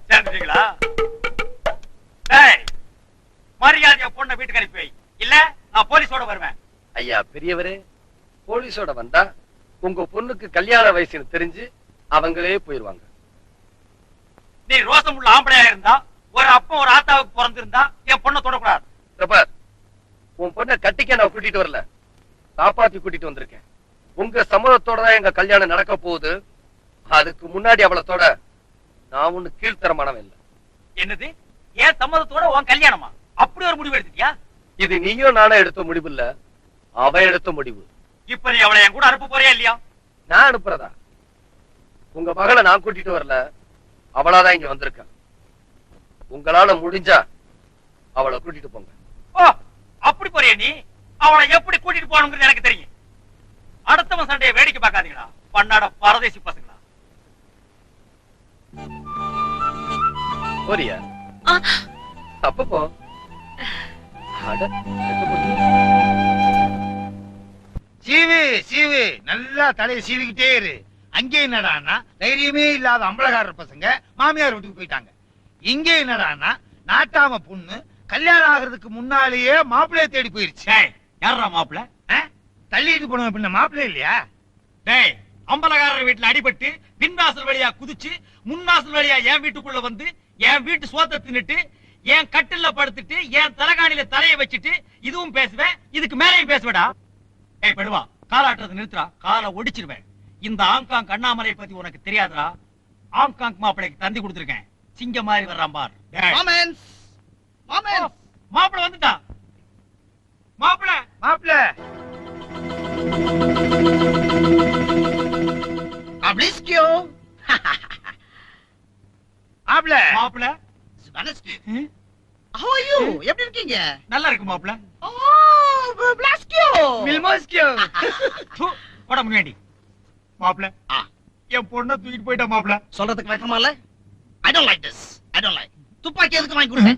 சேர்ந்துட்டீங்களா? மரியாதையா பொண்ணை வீட்டுக்கு அனுப்பி வை, இல்ல நான் போலீஸோட வருவேன். ஐயா பெரியவரே, போலீஸோட வந்தா உங்க பொண்ணுக்கு கல்யாண வயசுன்னு தெரிஞ்சு அவங்களே போயிருவாங்க. நீ ரோசம் உள்ள ஆம்பளையா இருந்தா, ஒரு அப்பா ஒரு ஆத்தாவுக்கு பிறந்திருந்தா என் பொண்ணை தொடக்கூடாது. உன் பொண்ணை கட்டிக்க நான் கூட்டிட்டு வரல, காப்பாத்தி கூட்டிட்டு வந்திருக்கேன். உங்க சம்மதத்தோட தான் எங்க கல்யாணம் நடக்க போகுது. அதுக்கு முன்னாடி அவளத்தோட நான் ஒண்ணு கீழ்த்தரமானவன் இல்ல. என்னது? ஏன் சம்மதத்தோட உன் கல்யாணமா? அப்படி ஒரு முடிவு எடுத்துட்டியா? இது நீயும் நானே எடுத்த முடிவு இல்ல, அவ எடுத்த முடிவு. இப்ப நீ அவளை என் கூட அனுப்ப போறியா இல்லையா? நான் அனுப்புறதா? உங்க மகளை நான் கூட்டிட்டு வரல, அவளாதான் இங்க வந்திருக்கேன். உங்களால முடிஞ்சா அவளை கூட்டிட்டு போங்க. ஓ, அப்படி போறியா நீ? அவளை எப்படி கூட்டிட்டு போகணுங்கிறது எனக்கு தெரியும். அடுத்தவன் சண்டையை வேடிக்கை பார்க்காதீங்களா பன்னாட பரதேசி பசங்களா. போறியா? அப்ப போ. சீவு சீவு நல்லா தலையை சீவிக்கிட்டே இரு. அங்கே என்னடான்னா தைரியமே இல்லாத அம்பலகாரர் பசங்க மாமியார் வீட்டுக்கு போயிட்டாங்க. இங்கே என்னடான்னா நாட்டாம பொண்ணு கல்யாணம் ஆகிறதுக்கு முன்னாலேயே மாப்பிள்ளைய தேடி போயிருச்சு. யாரா மாப்பிள்ள? தள்ளிட்டு போன பின்ன மாப்பிள்ளை இல்லையா? டேய், அம்பலகாரர் வீட்டுல அடிபட்டு பின்வாசல் வழியா குதிச்சு முன்னாசல் வழியா என் வீட்டுக்குள்ள வந்து என் வீட்டு சோத்தை தின்னுட்டு என் கட்டில்ல படுத்துட்டு என் தலைகாணியில தலையை வச்சுட்டு இதுவும் பேசுவேன், இதுக்கு மேலையும் பேசுவேடா. ஏய் படுவா, காலாட்டுறது நிறுத்துறா, காலை ஒடிச்சிருவேன். இந்த ஆங்காங் அண்ணாமலை பத்தி உனக்கு தெரியாதா? ஆங்காங் மாப்பிளைக்கு தந்தி கொடுத்திருக்கேன், சிங்க மாதிரி வர்றான் பார். மாப்பிள வந்துட்டா. மாப்பிள மாப்பிள்ள மாப்பிள எப்படி இருக்கீங்க? நல்லா இருக்கு மாப்பிள. போட முன்னாடி மாப்பிள என் பொண்ணை தூக்கிட்டு போயிட்டா மாப்பிள. சொல்றதுக்கு வெக்கமா இல்ல? I don't like this. I don't like. துப்பாக்கி எதுக்கு வாங்கி கொடுங்க?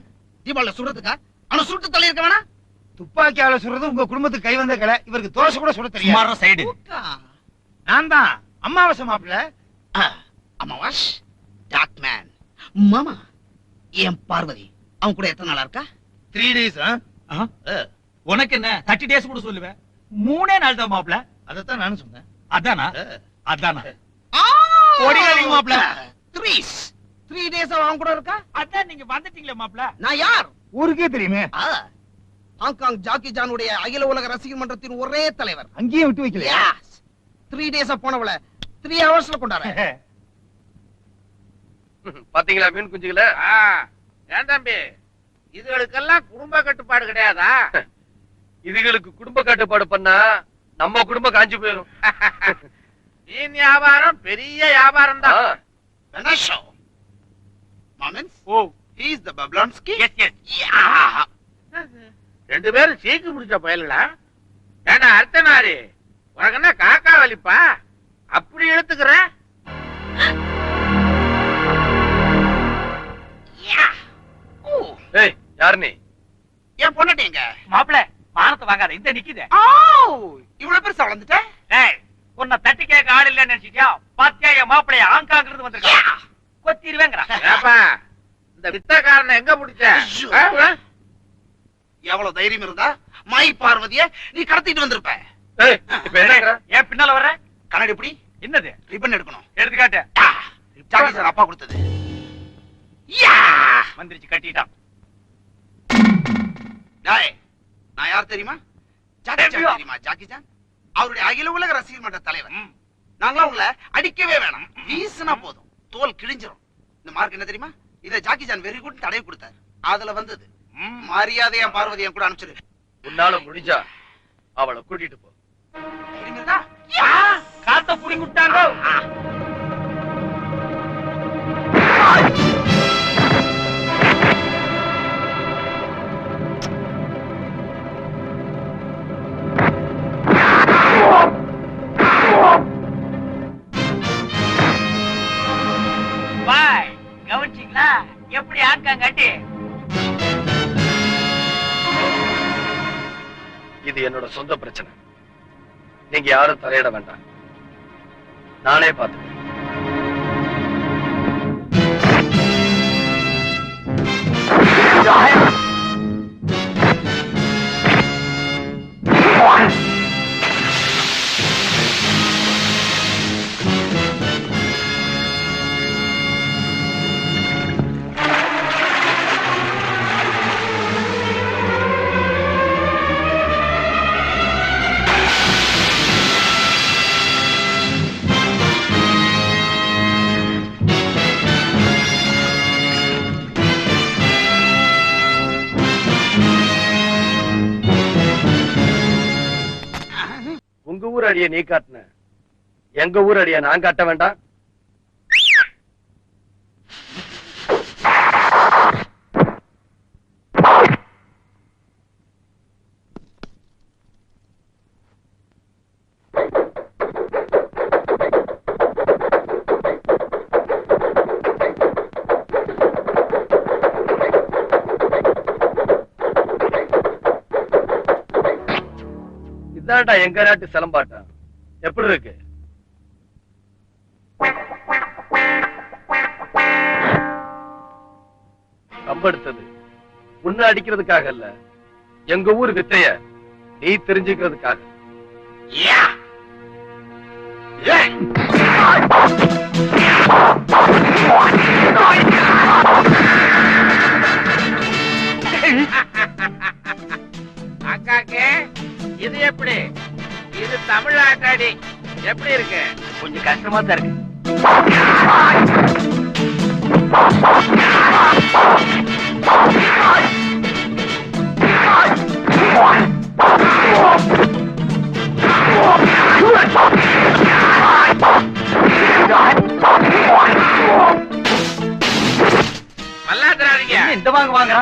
தீபாவளி சுடுறதுக்கா? ஆனா சுட்டு தள்ளி இருக்க வேணா? துப்பாக்கியால சுடுறது உங்க குடும்பத்துக்கு கை வந்த கலை. இவருக்கு தோசை கூட சுட தெரியும். சுமாரா சைடு. நான் தான் அம்மாவாசை மாப்பிள்ள. அம்மாவாஷ் டாக் மேன். மாமா என் பார்வதி அவன் கூட எத்தனை நாளா இருக்கா? 3 days. உனக்கு என்ன 30 days கூட சொல்லுவேன். 3 நாள் தான் மாப்பிள. அதத்தான் நானும் சொன்னேன். அதானா? அதானா? ஓடிங்க மாப்பிள. 3 days அவன் கூட இருக்கா? அதான் நீங்க வந்துட்டீங்களே மாப்பிள. நான் யார்? ஊருக்கே தெரியுமே. ஹாங்காங் ஜாக்கி ஜானுடைய அகில உலக ரசிகர் மன்றத்தின் ஒரே தலைவர். அங்கேயும் விட்டு வைக்கல. 3 days போனவள 3 hours கொண்டாரு. பாத்தீங்களா மீன் குஞ்சுகள? ஏன் தம்பி, இதுகளுக்கெல்லாம் குடும்ப கட்டுப்பாடு கிடையாதா? இதுகளுக்கு குடும்ப கட்டுப்பாடு பண்ணா நம்ம குடும்பம் காஞ்சி போயிடும். மீன் வியாபாரம் பெரிய வியாபாரம் தான். Vanessa. Moments? Oh. He is the Bablonsky? Yes, yes. Yeah. 2 பேரும் சீக்கு முடிச்ச பயலுங்களா? ஏன்னா அர்த்தனாரி உனக்கு என்ன காக்கா வலிப்பா? அப்படி இழுத்துக்கிற? ஏய், யார் நீ? ஏன் பொண்ணட்டீங்க? மாப்பிள மானத்தை வாங்காத, இந்த நிக்குதே. இவ்வளவு பெருசா வளர்ந்துட்ட? ஏய், உன்னை தட்டி கேட்க ஆள் இல்லன்னு நினைச்சிட்டியா? பாத்தியா என் மாப்பிளைய ஆங்காங்கிறது வந்திருக்கான். கொத்திடுவேங்கறான். ஏப்பா, இந்த வித்தக்காரனை எங்க பிடிச்ச? எவ்வளவு தைரியம் இருந்தா மை பார்வதிய நீ கடத்திட்டு வந்திருப்ப. ஏய், இப்ப என்னங்கற? ஏன் பின்னால வர்ற? கண்ணாடி எப்படி? என்னது? ரிப்பன் எடுக்கணும். எடுத்துக்காட்டு. ஜாக்கி சார் அப்பா கொடுத்தது. மந்திரிச்சு கட்டிட்டான். டேய், நான் யார் தெரியுமா? ஜாக்கி சான் தெரியுமா? ஜாக்கி சான் அவருடைய அகில உலக ரசிகர் மன்ற தலைவர். நாங்களா உங்களை அடிக்கவே வேணாம், வீசினா போதும் தோல் கிழிஞ்சிரும். இந்த மார்க் என்ன தெரியுமா? இத ஜாக்கி சான் வெரி குட் தடவை கொடுத்தார். அதுல வந்தது. மரியாதையா பார்வதியை கூட அனுப்பிச்சிரு. உன்னால முடிஞ்சா அவளை கூட்டிட்டு போ. காத்த புடிங்கி விட்டாங்க. பாய், கவனிச்சீங்களா எப்படி ஆங்காங்கட்டி? இது என்னோட சொந்த பிரச்சனை. நீங்க யாரும் தலையிட வேண்டாம், நானே பார்த்துக்கிறேன். உங்க ஊர் அடிய நீ காட்டின, எங்க ஊர் அடிய நான் காட்ட வேண்டாம்? இதான்டா எங்க நாட்டு சிலம்பாட்டம். எப்படி இருக்கு? கம்பெடுத்தது உன்னை அடிக்கிறதுக்காக இல்ல, எங்க ஊர் வித்தைய நீ தெரிஞ்சுக்கிறதுக்காக. அக்காக்கு இது எப்படி? இது தமிழ்நாட்டாடி எப்படி இருக்கு? கொஞ்சம் கஷ்டமா தான் இருக்கு. மல்லாத்துறாதீங்க. இந்த வாங்க வாங்க.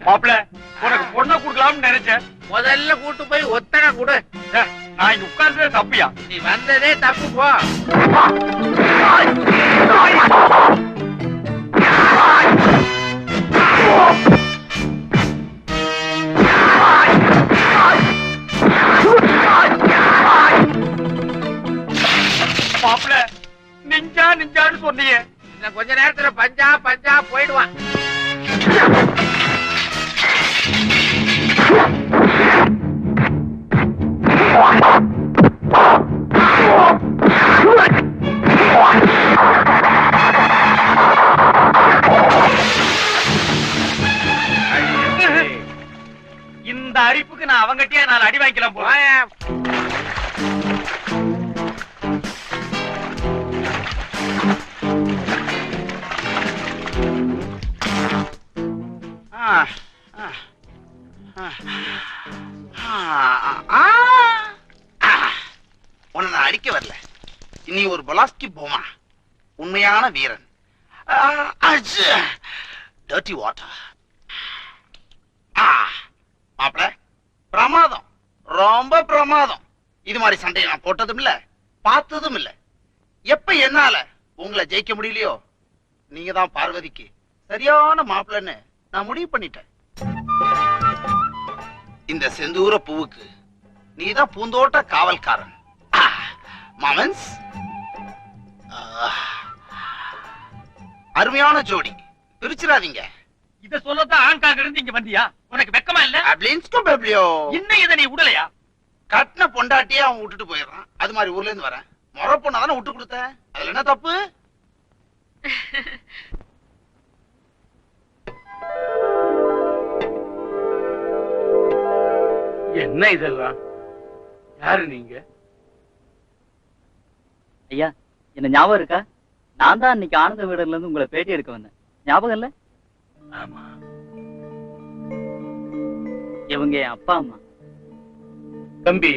மாப்பிள, உனக்கு பொண்ணை கொடுக்கலாம்னு நினைச்சேன். முதல்ல கூட்டு போய் ஒத்தனை கொடு. நான் இங்க உட்கார்ந்ததே தப்பியா? நீ வந்ததே தப்பு போ. மாப்பிள, நிஞ்சா நிஞ்சான்னு சொன்னீங்க. இன்னும் கொஞ்ச நேரத்துல பஞ்சா பஞ்சா போயிடுவான். இந்த அரிப்புக்கு நான் அவங்ககிட்டயே 4 அடி வாங்கிக்கலாம் போல. உன்னை நான் அடிக்க வரல. நீ ஒரு பலாஸ்கி போமா, உண்மையான வீரன். Dirty water. மாப்பிள, பிரமாதம், ரொம்ப பிரமாதம். இது மாதிரி சண்டையை நான் போட்டதும் இல்ல, பார்த்ததும் இல்ல. எப்ப என்னால உங்களை ஜெயிக்க முடியலையோ, நீங்க தான் பார்வதிக்கு சரியான மாப்பிள்ளன்னு நான் முடிவு பண்ணிட்டேன். இந்த செந்தூர பூவுக்கு நீதான் பூந்தோட்ட காவல்காரன். மாமன்ஸ், அருமையான ஜோடி, பிரிச்சிடாதீங்க. இத சொல்லத்தான் ஆங்காங்க இருந்து இங்க வந்தியா? உனக்கு வெக்கமா இல்ல? இன்னும் இதை நீ விடலையா? கட்டின பொண்டாட்டியே அவன் விட்டுட்டு போயிடுறான். அது மாதிரி ஊர்ல இருந்து வரேன், முறை பொண்ணா தானே விட்டு கொடுத்த. அதுல என்ன தப்பு? என்ன இதெல்லாம்? யாரு நீங்க? ஐயா, என்ன ஞாபகம் இருக்கா? நான் தான் இன்னைக்கு ஆனந்த வீடுல இருந்து உங்களை பேட்டி எடுக்க வந்தேன். ஞாபகம் இல்ல? ஆமா. இவங்க என் அப்பா அம்மா. தம்பி,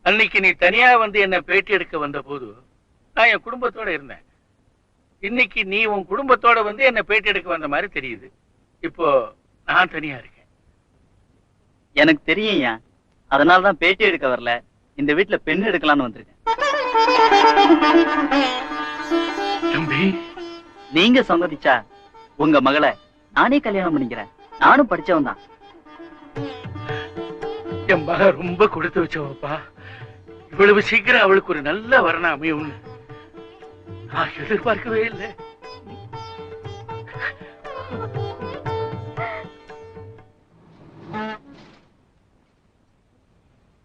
அன்னைக்கு நீ தனியா வந்து என்ன பேட்டி எடுக்க வந்த போது நான் என் குடும்பத்தோட இருந்தேன். இன்னைக்கு நீ உன் குடும்பத்தோட வந்து என்ன பேட்டி எடுக்க வந்த மாதிரி தெரியுது. இப்போ நான் தனியா இருக்கேன். எனக்கு தெரியும் ஐயா, அதனாலதான் பேட்டி எடுக்க வரல, இந்த வீட்டுல பெண் எடுக்கலாம்னு வந்திருக்கேன். தம்பி, நீங்க சம்மதிச்சா உங்க மகளை நானே கல்யாணம் பண்ணிக்கிறேன். நானும் படிச்சவன் தான். என் மக ரொம்ப கொடுத்து வச்சவப்பா. இவ்வளவு சீக்கிரம் அவளுக்கு ஒரு நல்ல வரணம் அமையும்னு நான் எதிர்பார்க்கவே இல்லை.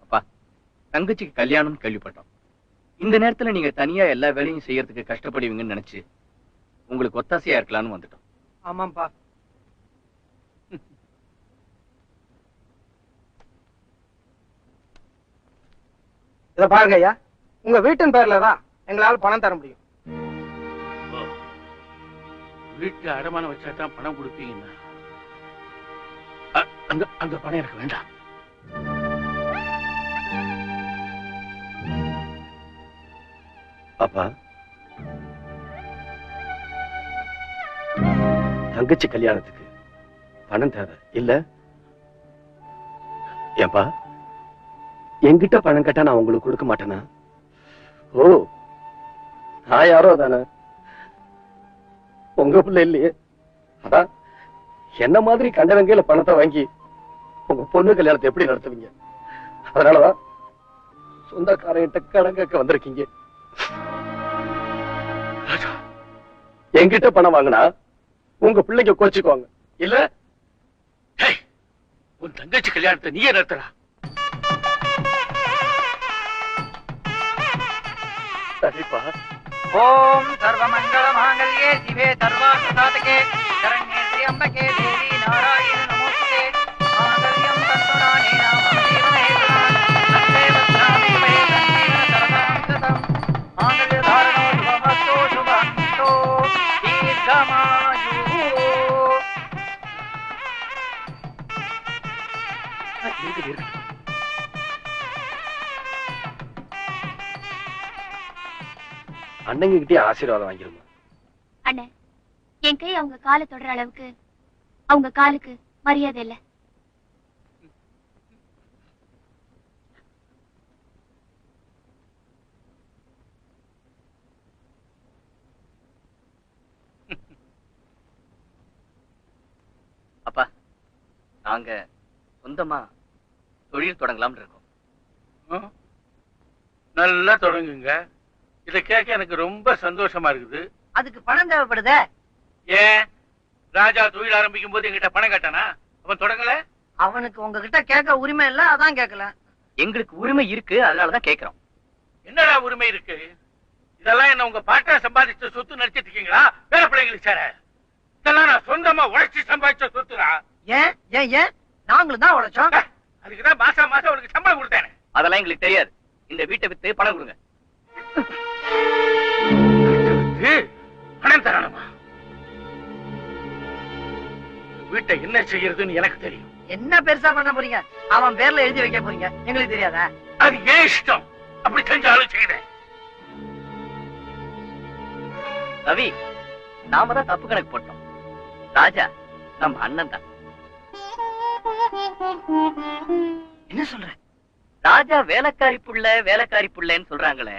அப்பா, தங்கச்சிக்கு கல்யாணம் கேள்விப்பட்டோம். இந்த நேரத்துல நீங்க தனியா எல்லா வேலையும் செய்யறதுக்கு கஷ்டப்படுவீங்கன்னு நினைச்சு உங்களுக்கு ஒத்தாசையா இருக்கலாம்னு வந்துட்டோம். ஆமாப்பா. இத பாருங்க ஐயா, உங்க வீட்டின் பேர்ல தான் எங்களால பணம் தர முடியும். வீட்டு அடமானம் வச்சா தான் பணம் கொடுப்பீங்கன்னா அந்த பணம் எனக்கு வேண்டாம். அப்பா, தங்கச்சி கல்யாணத்துக்கு பணம் தேவை இல்ல? ஏன்பா, என்கிட்ட பணம் கேட்டா நான் உங்களுக்கு கொடுக்க மாட்டேனா? ஓ, நான் யாரோ தானே, உங்க பிள்ளை இல்லையே. அதான் என்ன மாதிரி கண்டவங்கையில பணத்தை வாங்கி உங்க பொண்ணு கல்யாணத்தை எப்படி நடத்துவீங்க? அதனாலதான் சொந்தக்காரங்கிட்ட கடன் கேட்க வந்திருக்கீங்க. என்கிட்ட பணம் வாங்கினா உங்க பிள்ளைங்க கோச்சுக்குவாங்க இல்ல? உன் தங்கச்சி கல்யாணத்தை நீயே நடத்துறா. சரிப்பா. ஓம் சர்வமங்கள மாங்கல்யே சிவே சர்வார்த்த சாதகே சரண்யே த்ரியம்பகே தேவி நாராயண நமோஸ்தே மாங்கல்யம் தன்துநானேன மமஜீவன ஹேதுனா நஸ்தே வச்சாமி வேதந்தேன சரதாம் சதம் மாங்கல்ய தாரணோ சுபமஸ்தோ சுபந்தோ தீர்க்கமாயு. அண்ணங்க கிட்டே ஆசீர்வாதம் வாங்கிருமா? அண்ணே, என் கை அவங்க காலை தொடர அளவுக்கு அவங்க காலுக்கு மரியாதை இல்ல. அப்பா, நாங்க சொந்தமா தொழில் தொடங்கலாம்னு இருக்கோம். நல்லா தொடங்குங்க. இத கேட்க எனக்கு ரொம்ப சந்தோஷமா இருக்குது. அதுக்கு பணம் தேவைப்படுதே. ஏன் ராஜா தொழில் ஆரம்பிக்கும் போது எங்கிட்ட பணம் கட்டானா? அவன் தொடங்கல. அவனுக்கு உங்ககிட்ட கேட்க உரிமை இல்ல, அதான் கேட்கல. எங்களுக்கு உரிமை இருக்கு, அதனாலதான் கேட்கிறோம். என்னடா உரிமை இருக்கு? இதெல்லாம் என்ன உங்க பாட்டா சம்பாதிச்ச சொத்து நினைச்சிட்டு இருக்கீங்களா? வேற பிள்ளைங்களுக்கு சேர இதெல்லாம் நான் சொந்தமா உழைச்சி சம்பாதிச்ச சொத்துடா. ஏன் ஏன் ஏன் நாங்களும் தான் உழைச்சோம். அதுக்குதான் மாசம் மாசம் உனக்கு சம்பளம் கொடுத்தேன். அதெல்லாம் எங்களுக்கு தெரியாது. இந்த வீட்டை வித்து பணம் கொடுங்க. பணம் தரணுமா? வீட்டை என்ன செய்யறதுன்னு எனக்கு தெரியும். என்ன பெருசா பண்ண போறீங்க? அவன் பேர்ல எழுதி வைக்க போறீங்க, எங்களுக்கு தெரியாதா? அது ஏன் இஷ்டம். அப்படி செஞ்சாலும் செய்தேன். ரவி, நாம தான் தப்பு கணக்கு போட்டோம். ராஜா நம்ம அண்ணன் தான். என்ன சொல்ற? ராஜா வேலைக்காரி புள்ளன்னு சொல்றாங்களே,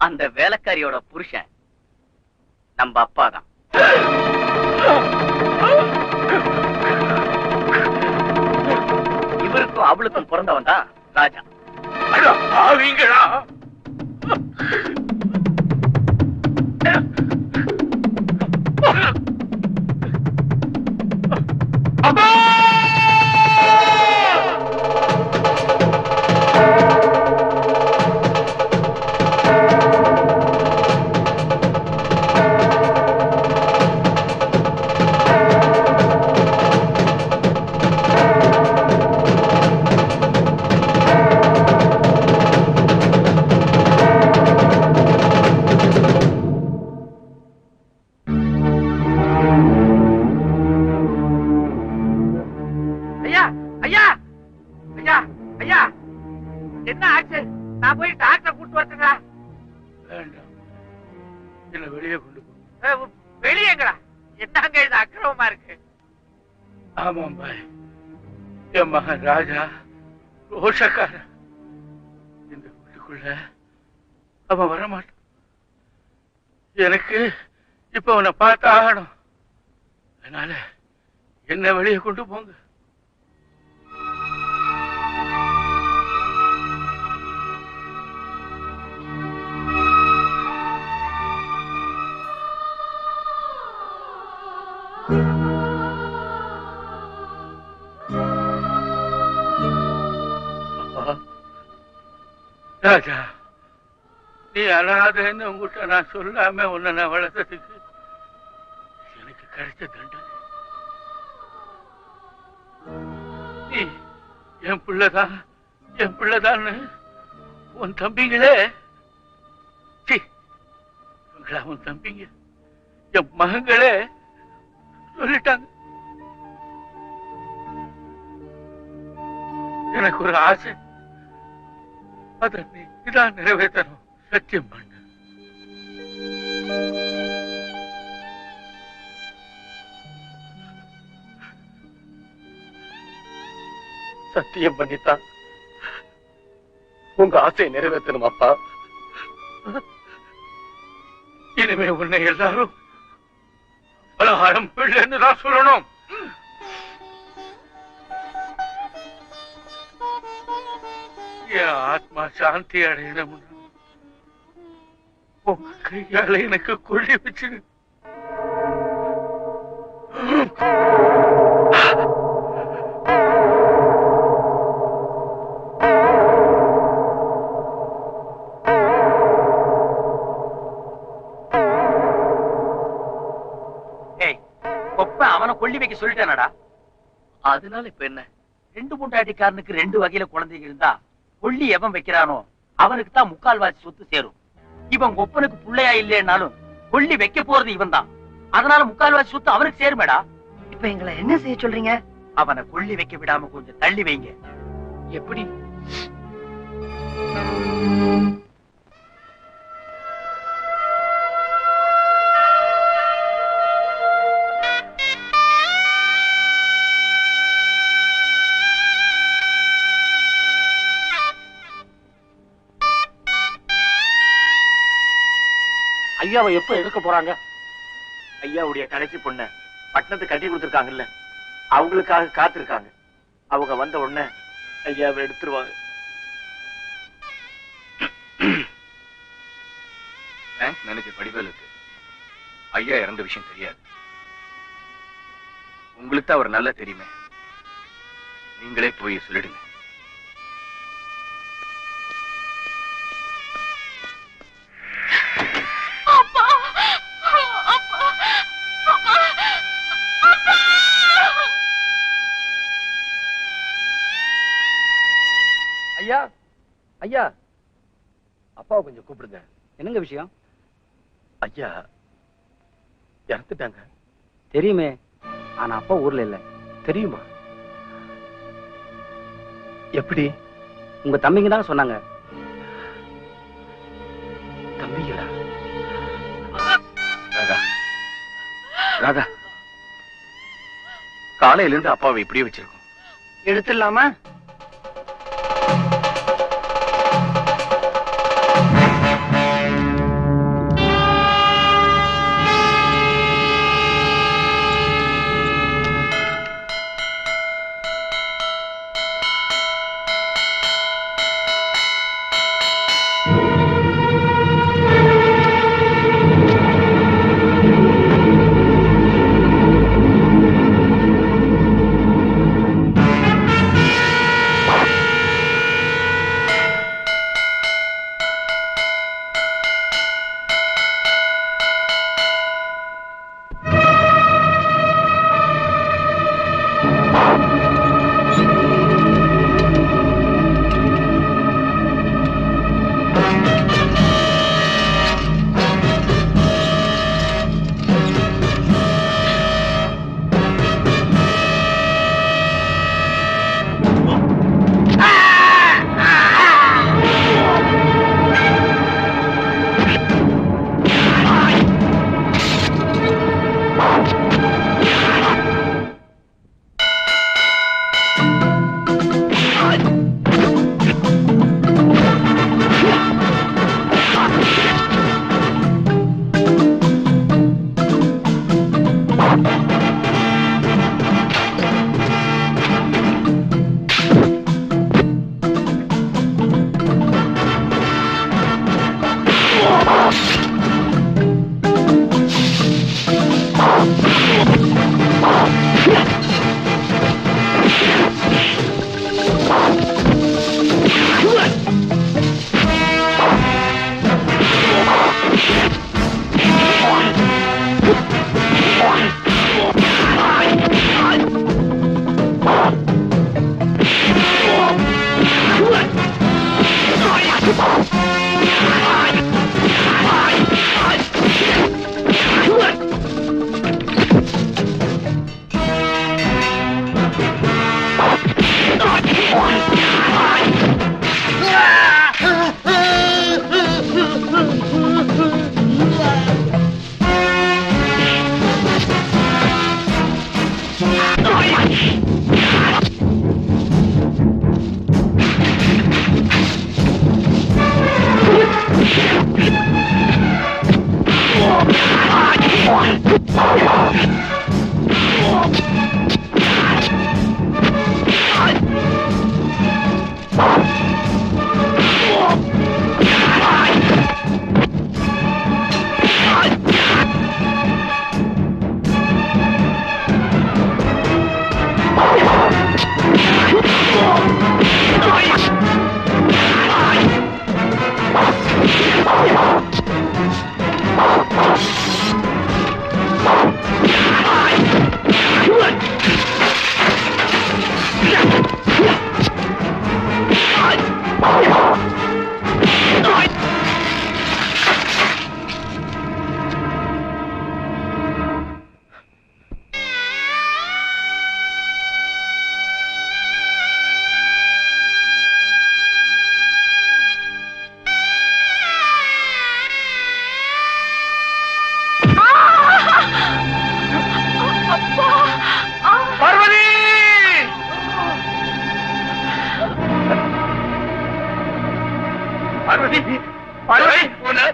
அந்த வேலைக்காரியோட புருஷன் நம்ம அப்பா தான். இவருக்கும் அவளுக்கும் பிறந்தவன் தான் ராஜா. ஆவீங்களா? அப்பா! ஐயா ஐயா ஐயா ஐயா, என்ன ஆச்சு? நான் போய் டாக்டரை கூட்டு வரட்டுங்களா? வேண்டாம், என்ன வெளியே கொண்டு போ. வெளியேங்கடா? என்னங்க இது அக்கிரமமா இருக்கு? ஆமாம் பாய், என் மகன் ராஜா ரோஷக்காரன். இந்த வீட்டுக்குள்ள அவன் வரமாட்டான். எனக்கு இப்ப அவனை பார்த்து ஆகணும். அதனால என்ன வெளியே கொண்டு போங்க. ராஜா, நீ அனாதைன்னு உங்ககிட்ட நான் சொல்லாம உன்னை நான் வளர்த்ததுக்கு எனக்கு கிடைச்ச தண்டனை. நீ என் பிள்ளைதான் உன் தம்பிங்களே, உன் தம்பிங்க என் மகங்களே சொல்லிட்டாங்க. எனக்கு ஒரு ஆசை, அதை நீதான் நிறைவேற்றணும். சத்தியம் பண்ண. சத்தியம் பண்ணித்தான் உங்க ஆசையை நிறைவேற்றணும் அப்பா. இனிமே உன்னை எல்லாரும் பலகாரம் பிள்ளைன்னு தான் சொல்லணும். என் ஆத்மா சாந்தி அடையணும். உங்க கையால எனக்கு கொள்ளி வச்சிரு. அவனை கொள்ளி வைக்க சொல்லிட்டானடா. அதனால இப்ப என்ன? 2 பொண்டாட்டிக்காரனுக்கு 2 வகையில குழந்தைங்க இருந்தா கொள்ளி எவன் வைக்கிறானோ அவனுக்கு தான் 3/4 சொத்து சேரும். இவன் ஒப்பனுக்கு பிள்ளையா இல்லைன்னாலும் கொள்ளி வைக்க போறது இவன் தான். அதனால 3/4 சொத்து அவனுக்கு சேருமேடா. இப்ப எங்களை என்ன செய்ய சொல்றீங்க? அவனை கொள்ளி வைக்க விடாம கொஞ்சம் தள்ளி வைங்க. எப்படி? ஐயாவை எப்ப எடுக்க போறாங்க? ஐயாவுடைய கடைசி பொண்ண பட்டணத்தை கட்டி கொடுத்திருக்காங்கல்ல, அவங்களுக்காக காத்திருக்காங்க. அவங்க வந்த உடனே ஐயாவை எடுத்துருவாங்க. பேங்க் மேனேஜர் வடிவேலுக்கு ஐயா இறந்த விஷயம் தெரியாது. உங்களுக்கு தான் அவர் நல்லா தெரியுமே, நீங்களே போய் சொல்லிடுங்க. ஐயா ஐயா, அப்பாவை கொஞ்சம் கூப்பிடுங்க. என்னங்க விஷயம்? ஐயா இறந்துட்டாங்க. தெரியுமே, ஆனா அப்பா ஊர்ல இல்ல. தெரியுமா? எப்படி? உங்க தம்பிங்க தாங்க சொன்னாங்க. தம்பிங்களா? ராதா, ராதா, காலையில இருந்து அப்பாவை இப்படியே வச்சிருக்கோம். எடுத்துடலாமா?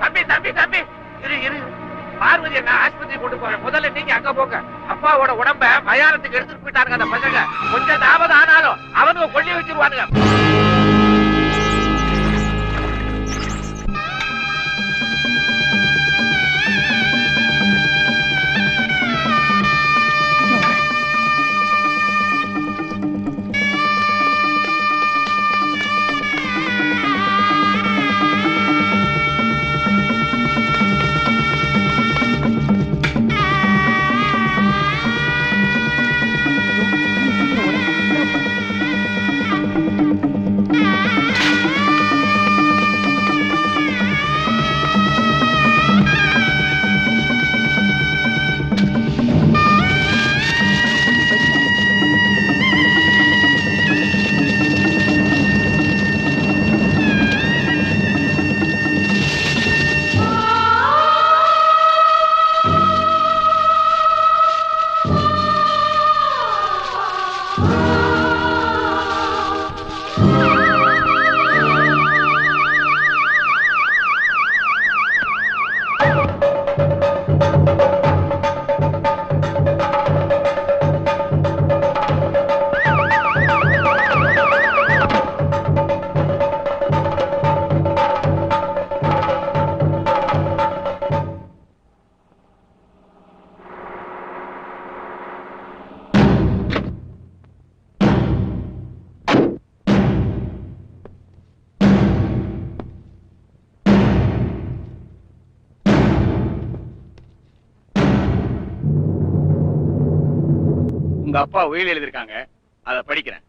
தம்பி தம்பி தம்பி இரு இரு பார்வதி நான் ஆஸ்பத்திரி கொண்டு போறேன். முதல்ல நீங்க அங்க போங்க. அப்பாவோட உடம்ப மயானத்துக்கு எடுத்துட்டு போயிட்டாருங்க அந்த பசங்க. கொஞ்சம் தாமதம் ஆனாலும் அவனுங்க கொள்ளி வச்சிருவானுங்க. உங்க அப்பா உயில் எழுதிருக்காங்க, அதை படிக்கிறேன்.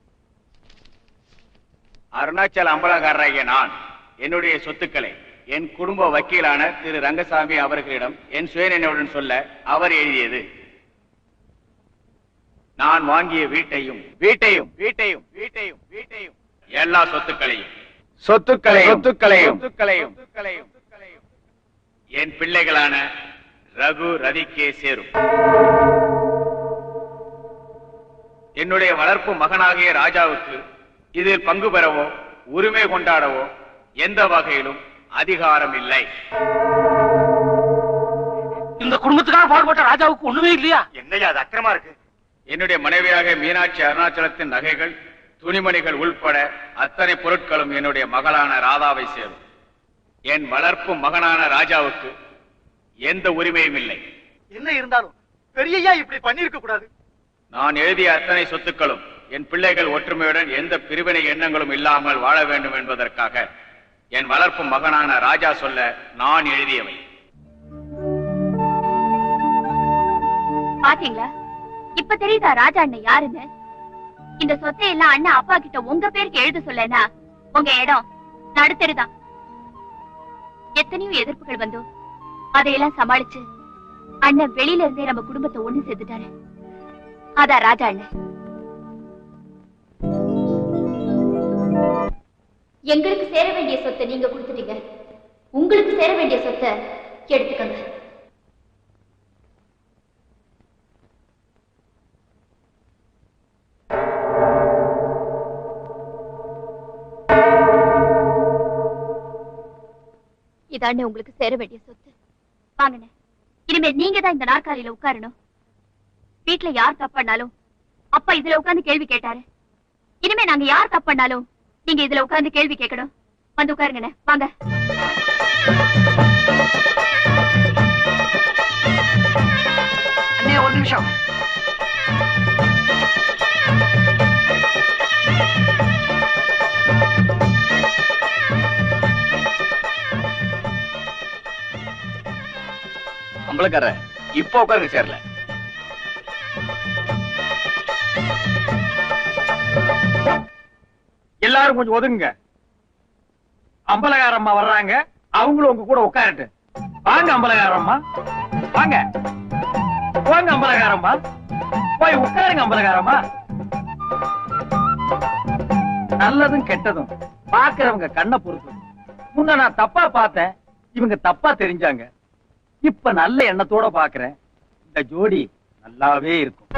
அருணாச்சல அம்பலக்காரராகிய நான் என்னுடைய சொத்துக்களை என் குடும்ப வக்கீலான திரு ரங்கசாமி அவர்களிடம் என் சுயநினைவுடன் சொல்ல அவர் எழுதியது. நான் வாங்கிய வீட்டையும் வீட்டையும் வீட்டையும் வீட்டையும் வீட்டையும் எல்லா சொத்துக்களையும் சொத்துக்களையும் சொத்துக்களையும் சொத்துக்களையும் சொத்துக்களையும் என் பிள்ளைகளான ரகு ரதிக்கே சேரும். என்னுடைய வளர்ப்பு மகனாகிய ராஜாவுக்கு இதில் பங்கு பெறவோ உரிமை கொண்டாடவோ எந்த வகையிலும் அதிகாரம் இல்லை. இந்த குடும்பத்துக்காக பாடுபட்ட ராஜாவுக்கு ஒண்ணுமே இல்லையா? என்னையா அது அக்கிரமா இருக்கு? என்னுடைய மனைவியாக மீனாட்சி அருணாச்சலத்தின் நகைகள் துணிமணிகள் உள்பட அத்தனை பொருட்களும் என்னுடைய மகளான ராதாவை சேரும். என் வளர்ப்பு மகனான ராஜாவுக்கு எந்த உரிமையும் இல்லை. என்ன இருந்தாலும் பெரியய்யா இப்படி பண்ணிருக்க கூடாது. நான் எழுதிய அத்தனை சொத்துக்களும் என் பிள்ளைகள் ஒற்றுமையுடன் எந்த பிரிவினை எண்ணங்களும் இல்லாமல் வாழ வேண்டும் என்பதற்காக என் வளர்ப்பு மகனான ராஜா சொல்ல நான் எழுதியவை. பாத்தீங்களா, இப்ப தெரியுதா ராஜா அண்ணன் யாருன்னு? இந்த சொத்தை எல்லாம் அண்ணன் அப்பா கிட்ட உங்க பேருக்கு எழுத சொல்லனா உங்க இடம் நடுத்தருதான். எத்தனையோ எதிர்ப்புகள் வந்தோம், அதையெல்லாம் சமாளிச்சு அண்ணன் வெளியில இருந்தே நம்ம குடும்பத்தை ஒண்ணு சேர்த்துட்டாரு. அதான் ராஜா அண்ணன். எங்களுக்கு சேர வேண்டிய சொத்தை நீங்க கொடுத்துட்டீங்க, உங்களுக்கு சேர வேண்டிய சொத்தை எடுத்துக்கங்க. இதாண்ணே உங்களுக்கு சேர வேண்டிய சொத்து. வாங்கண்ணே, இனிமே இனிமே நீங்க தான் இந்த நாற்காலியில உட்காரணும். வீட்டுல யார் தப்பானாலும் அப்பா இதுல உட்கார்ந்து கேள்வி கேட்டாரு. இனிமே நாங்க யார் தப்பானாலும் நீங்க இதுல உட்கார்ந்து கேள்வி கேட்கணும். வந்து உட்காருங்கண்ணே, வாங்க. அண்ணே ஒரு நிமிஷம். அம்பலக்கார இப்ப உட்காருங்க சேர்ல. எல்லாரும் கொஞ்சம் ஒதுங்க. அம்பலகாரம்மா வர்றாங்க, அவங்களும் உங்க கூட உட்காரட்டு. வாங்க அம்பலகாரம்மா, வாங்க. வாங்க அம்பலகாரம்மா, போய் உட்காருங்க அம்பலகாரம்மா. நல்லதும் கெட்டதும் பாக்குறவங்க கண்ணை பொறுத்து. முன்ன நான் தப்பா பார்த்தேன், இவங்க தப்பா தெரிஞ்சாங்க. இப்ப நல்ல எண்ணத்தோட பாக்குறேன். இந்த ஜோடி நல்லாவே இருக்கும்.